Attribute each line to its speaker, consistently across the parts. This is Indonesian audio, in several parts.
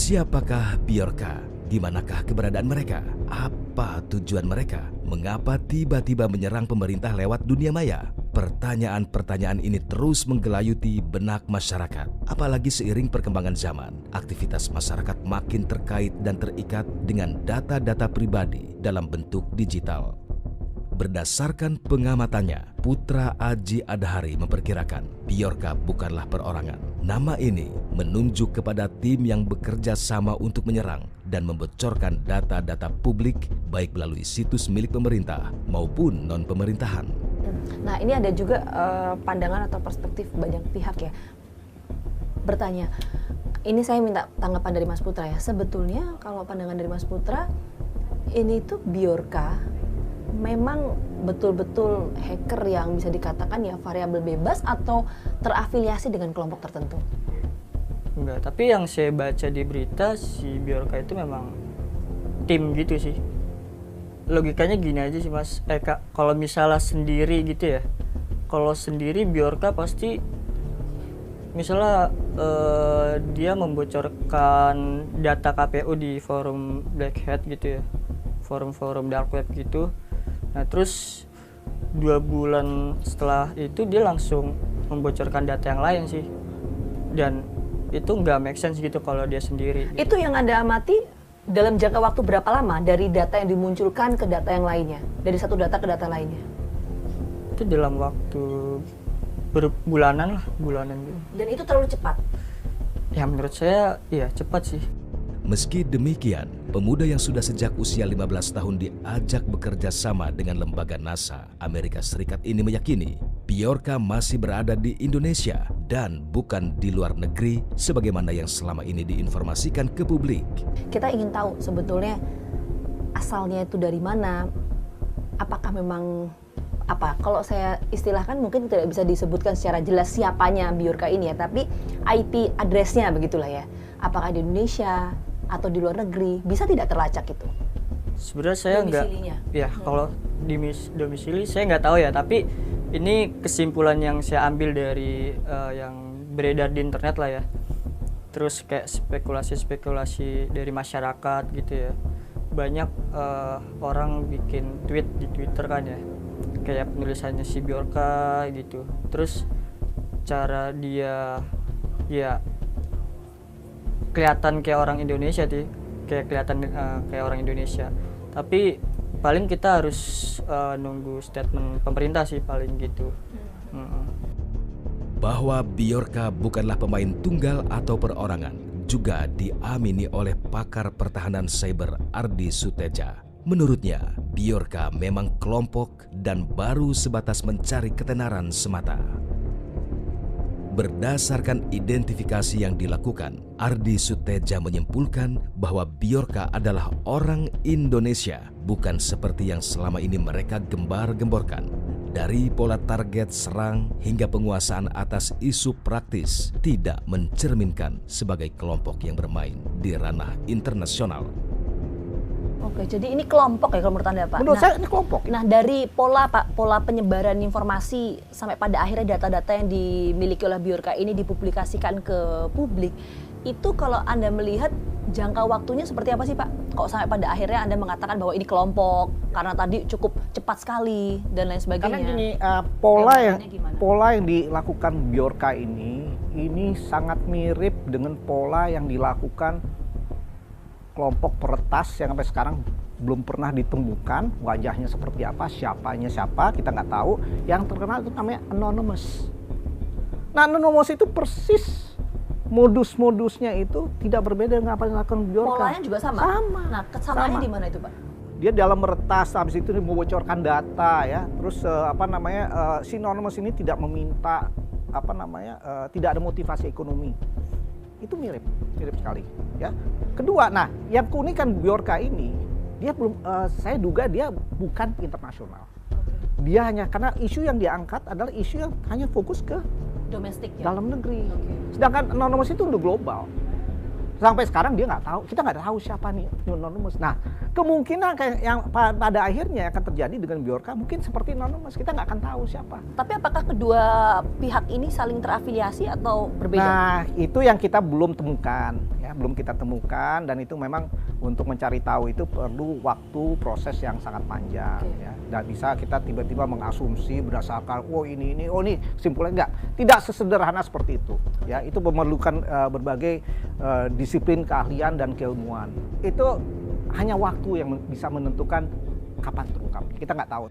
Speaker 1: Siapakah Bjorka? Di manakah keberadaan mereka? Apa tujuan mereka? Mengapa tiba-tiba menyerang pemerintah lewat dunia maya? Pertanyaan-pertanyaan ini terus menggelayuti benak masyarakat. Apalagi seiring perkembangan zaman, aktivitas masyarakat makin terkait dan terikat dengan data-data pribadi dalam bentuk digital. Berdasarkan pengamatannya, Putra Aji Adhari memperkirakan Bjorka bukanlah perorangan. Nama ini menunjuk kepada tim yang bekerja sama untuk menyerang dan membocorkan data-data publik baik melalui situs milik pemerintah maupun non-pemerintahan.
Speaker 2: Nah, ini ada juga pandangan atau perspektif banyak pihak ya. Bertanya, ini saya minta tanggapan dari Mas Putra ya. Sebetulnya kalau pandangan dari Mas Putra, ini tuh Bjorka memang betul-betul hacker yang bisa dikatakan ya variabel bebas atau terafiliasi dengan kelompok tertentu?
Speaker 3: Enggak, tapi yang saya baca di berita si Bjorka itu memang tim gitu sih. Logikanya gini aja sih Mas, Kak, kalau misalnya sendiri gitu ya, kalau sendiri Bjorka pasti misalnya dia membocorkan data KPU di forum Black Hat gitu ya, forum-forum dark web gitu. Nah terus 2 bulan setelah itu dia langsung membocorkan data yang lain sih, dan itu nggak make sense gitu kalau dia sendiri.
Speaker 2: Itu yang Anda amati dalam jangka waktu berapa lama dari data yang dimunculkan ke data yang lainnya, dari satu data ke data lainnya?
Speaker 3: Itu dalam waktu berbulanan lah, bulanan gitu.
Speaker 2: Dan itu terlalu cepat?
Speaker 3: Ya menurut saya iya cepat sih.
Speaker 1: Meski demikian, pemuda yang sudah sejak usia 15 tahun diajak bekerja sama dengan lembaga NASA Amerika Serikat ini meyakini Bjorka masih berada di Indonesia dan bukan di luar negeri sebagaimana yang selama ini diinformasikan ke publik.
Speaker 2: Kita ingin tahu sebetulnya asalnya itu dari mana, apakah memang kalau saya istilahkan mungkin tidak bisa disebutkan secara jelas siapanya Bjorka ini ya, tapi IP address-nya begitulah ya. Apakah di Indonesia atau di luar negeri, bisa tidak terlacak itu?
Speaker 3: Sebenarnya saya nggak, ya kalau di domisili saya nggak tahu ya, tapi ini kesimpulan yang saya ambil dari yang beredar di internet lah ya. Terus kayak spekulasi-spekulasi dari masyarakat gitu ya. Banyak orang bikin tweet di Twitter kan ya, kayak penulisannya si Bjorka gitu. Terus cara dia ya kelihatan kayak orang Indonesia sih, kelihatan kayak orang Indonesia. Tapi paling kita harus nunggu statement pemerintah sih paling gitu.
Speaker 1: Bahwa Bjorka bukanlah pemain tunggal atau perorangan juga diamini oleh pakar pertahanan cyber Ardi Suteja. Menurutnya, Bjorka memang kelompok dan baru sebatas mencari ketenaran semata. Berdasarkan identifikasi yang dilakukan, Ardi Suteja menyimpulkan bahwa Bjorka adalah orang Indonesia, bukan seperti yang selama ini mereka gembar-gemborkan. Dari pola target serang hingga penguasaan atas isu praktis, tidak mencerminkan sebagai kelompok yang bermain di ranah internasional.
Speaker 2: Oke, jadi ini kelompok ya kalau menurut Anda, Pak?
Speaker 4: Menurut saya ini kelompok.
Speaker 2: Nah, dari pola penyebaran informasi sampai pada akhirnya data-data yang dimiliki oleh Bjorka ini dipublikasikan ke publik, itu kalau Anda melihat jangka waktunya seperti apa sih, Pak? Kok sampai pada akhirnya Anda mengatakan bahwa ini kelompok karena tadi cukup cepat sekali dan lain sebagainya?
Speaker 4: Karena gini, pola yang dilakukan Bjorka ini sangat mirip dengan pola yang dilakukan kelompok peretas yang sampai sekarang belum pernah ditemukan wajahnya seperti apa, siapanya siapa, kita nggak tahu. Yang terkenal itu namanya Anonymous. Nah, Anonymous itu persis modus-modusnya itu tidak berbeda dengan apa yang dilakukan Bjorka.
Speaker 2: Polanya juga sama?
Speaker 4: Sama.
Speaker 2: Nah, kesamaannya di mana itu, Pak?
Speaker 4: Dia dalam meretas, habis itu membocorkan data ya. Terus si Anonymous ini tidak meminta tidak ada motivasi ekonomi. Itu mirip sekali ya. Kedua, nah yang keunikan Bjorka ini, dia belum, saya duga dia bukan internasional. Dia hanya karena isu yang diangkat adalah isu yang hanya fokus ke
Speaker 2: domestik ya?
Speaker 4: dalam negeri. Sedangkan Anonymous itu udah global. Sampai sekarang dia nggak tahu, kita nggak tahu siapa nih Anonymous. Nah, kemungkinan kayak yang pada akhirnya akan terjadi dengan Bjorka mungkin seperti Anonymous, kita nggak akan tahu siapa.
Speaker 2: Tapi apakah kedua pihak ini saling terafiliasi atau berbeda?
Speaker 4: Nah, itu yang kita belum temukan, ya, belum kita temukan, dan itu memang untuk mencari tahu itu perlu waktu proses yang sangat panjang, ya. Dan bisa kita tiba-tiba mengasumsi berdasarkan, oh ini, kesimpulannya enggak. Tidak sesederhana seperti itu, ya. Itu memerlukan berbagai disiplin keahlian dan keilmuan. Itu hanya waktu yang bisa menentukan kapan terungkapnya. Kita nggak tahu.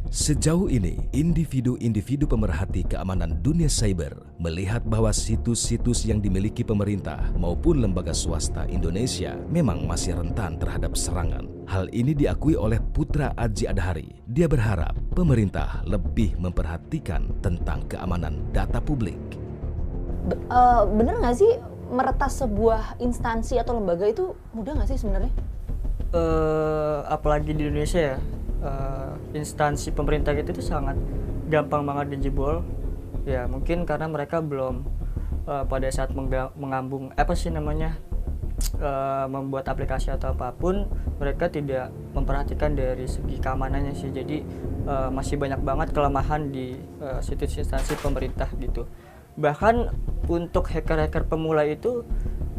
Speaker 1: Sejauh ini, individu-individu pemerhati keamanan dunia cyber melihat bahwa situs-situs yang dimiliki pemerintah maupun lembaga swasta Indonesia memang masih rentan terhadap serangan. Hal ini diakui oleh Putra Aji Adhari. Dia berharap pemerintah lebih memperhatikan tentang keamanan data publik.
Speaker 2: Bener nggak sih meretas sebuah instansi atau lembaga itu mudah nggak sih sebenarnya?
Speaker 3: Apalagi di Indonesia ya. Instansi pemerintah gitu itu sangat gampang banget dijebol, ya mungkin karena mereka belum pada saat mengambung membuat aplikasi atau apapun, mereka tidak memperhatikan dari segi keamanannya sih. Jadi masih banyak banget kelemahan di situs instansi pemerintah gitu. Bahkan untuk hacker-hacker pemula itu,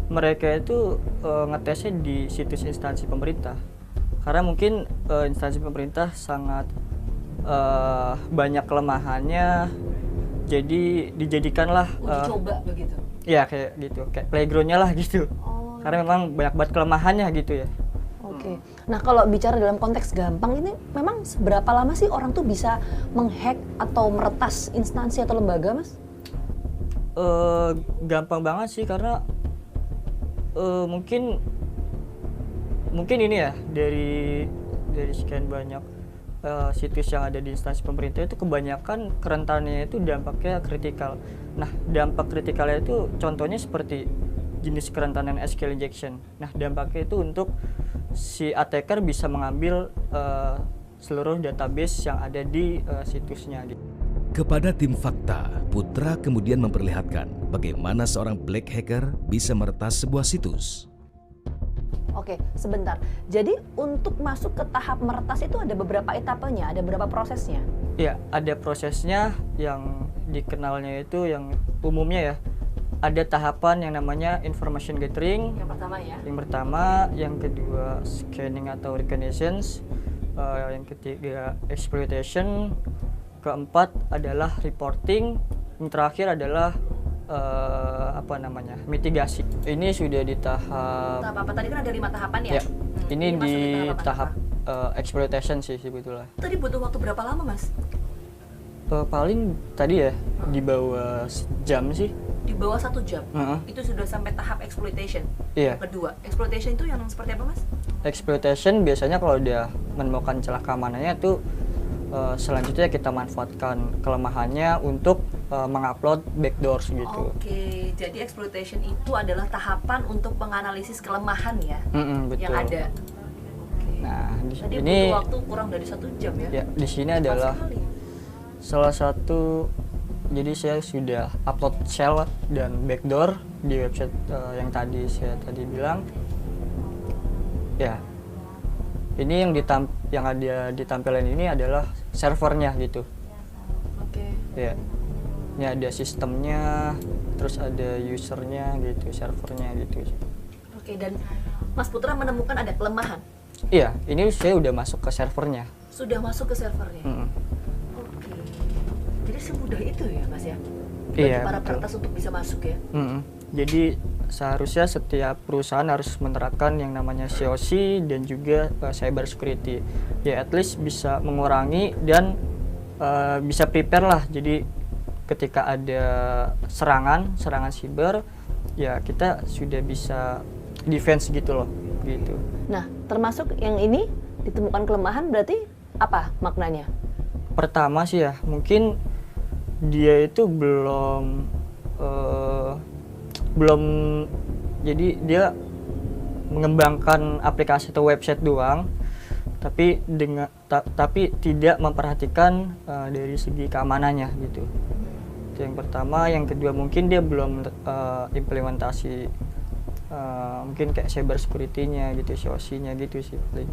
Speaker 3: mereka itu ngetesnya di situs instansi pemerintah. Karena mungkin instansi pemerintah sangat banyak kelemahannya, jadi dijadikanlah
Speaker 2: Uji coba begitu.
Speaker 3: Ya kayak gitu, kayak playgroundnya lah gitu. Karena memang banyak banget kelemahannya gitu ya.
Speaker 2: Oke. Nah, kalau bicara dalam konteks gampang ini, memang seberapa lama sih orang tuh bisa menghack atau meretas instansi atau lembaga, Mas?
Speaker 3: Gampang banget sih, karena mungkin ini ya, dari sekian banyak situs yang ada di instansi pemerintah itu kebanyakan kerentanannya itu dampaknya kritikal. Nah, dampak kritikalnya itu contohnya seperti jenis kerentanan SQL injection. Nah, dampaknya itu untuk si attacker bisa mengambil seluruh database yang ada di situsnya gitu.
Speaker 1: Kepada tim Fakta, Putra kemudian memperlihatkan bagaimana seorang black hacker bisa meretas sebuah situs.
Speaker 2: Oke, sebentar. Jadi untuk masuk ke tahap meretas itu ada beberapa etapenya, ada beberapa prosesnya?
Speaker 3: Iya, ada prosesnya. Yang dikenalnya itu yang umumnya ya, ada tahapan yang namanya information gathering.
Speaker 2: Yang pertama ya?
Speaker 3: Yang pertama, yang kedua scanning atau reconnaissance, yang ketiga exploitation, keempat adalah reporting, yang terakhir adalah mitigasi. Ini sudah di tahap
Speaker 2: apa tadi kan ada 5 tahapan ya?
Speaker 3: Ya, ini di tahap exploitation sih sebetulnya.
Speaker 2: Tadi butuh waktu berapa lama, Mas?
Speaker 3: Paling tadi ya di bawah jam sih.
Speaker 2: Di bawah 1 jam? Itu sudah sampai tahap exploitation?
Speaker 3: Iya.
Speaker 2: Yang kedua, exploitation itu yang seperti apa, Mas?
Speaker 3: Exploitation biasanya kalau dia menemukan celah keamanannya itu selanjutnya kita manfaatkan kelemahannya untuk mengupload backdoors gitu.
Speaker 2: Oke, jadi exploitation itu adalah tahapan untuk menganalisis kelemahan ya,
Speaker 3: betul.
Speaker 2: yang ada. Oke.
Speaker 3: Nah,
Speaker 2: Tadi
Speaker 3: ini
Speaker 2: butuh waktu kurang dari 1 jam ya?
Speaker 3: Ya, di sini adalah salah satu. Jadi saya sudah upload shell dan backdoor di website yang tadi saya bilang. Ya, ini yang ada di tampilan ini adalah servernya gitu.
Speaker 2: Oke.
Speaker 3: Ya, ini ada sistemnya, terus ada usernya gitu, servernya gitu.
Speaker 2: Oke, dan Mas Putra menemukan ada kelemahan?
Speaker 3: Iya, ini saya udah masuk ke servernya.
Speaker 2: Sudah masuk ke servernya? Oke. Jadi semudah itu ya, Mas ya? Bagi
Speaker 3: Iya,
Speaker 2: para
Speaker 3: betul.
Speaker 2: peretas untuk bisa masuk ya?
Speaker 3: Jadi seharusnya setiap perusahaan harus menerapkan yang namanya COC dan juga cyber security. Ya, at least bisa mengurangi dan bisa prepare lah. Jadi ketika ada serangan siber, ya kita sudah bisa defense gitu loh, gitu.
Speaker 2: Nah, termasuk yang ini ditemukan kelemahan berarti apa maknanya?
Speaker 3: Pertama sih ya, mungkin dia itu belum jadi dia mengembangkan aplikasi atau website doang, tapi tidak memperhatikan dari segi keamanannya gitu. Itu yang pertama. Yang kedua, mungkin dia belum implementasi mungkin kayak cyber security-nya gitu, COC-nya gitu sih paling.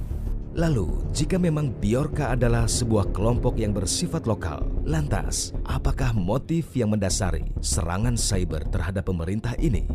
Speaker 1: Lalu, jika memang Bjorka adalah sebuah kelompok yang bersifat lokal, lantas apakah motif yang mendasari serangan cyber terhadap pemerintah ini?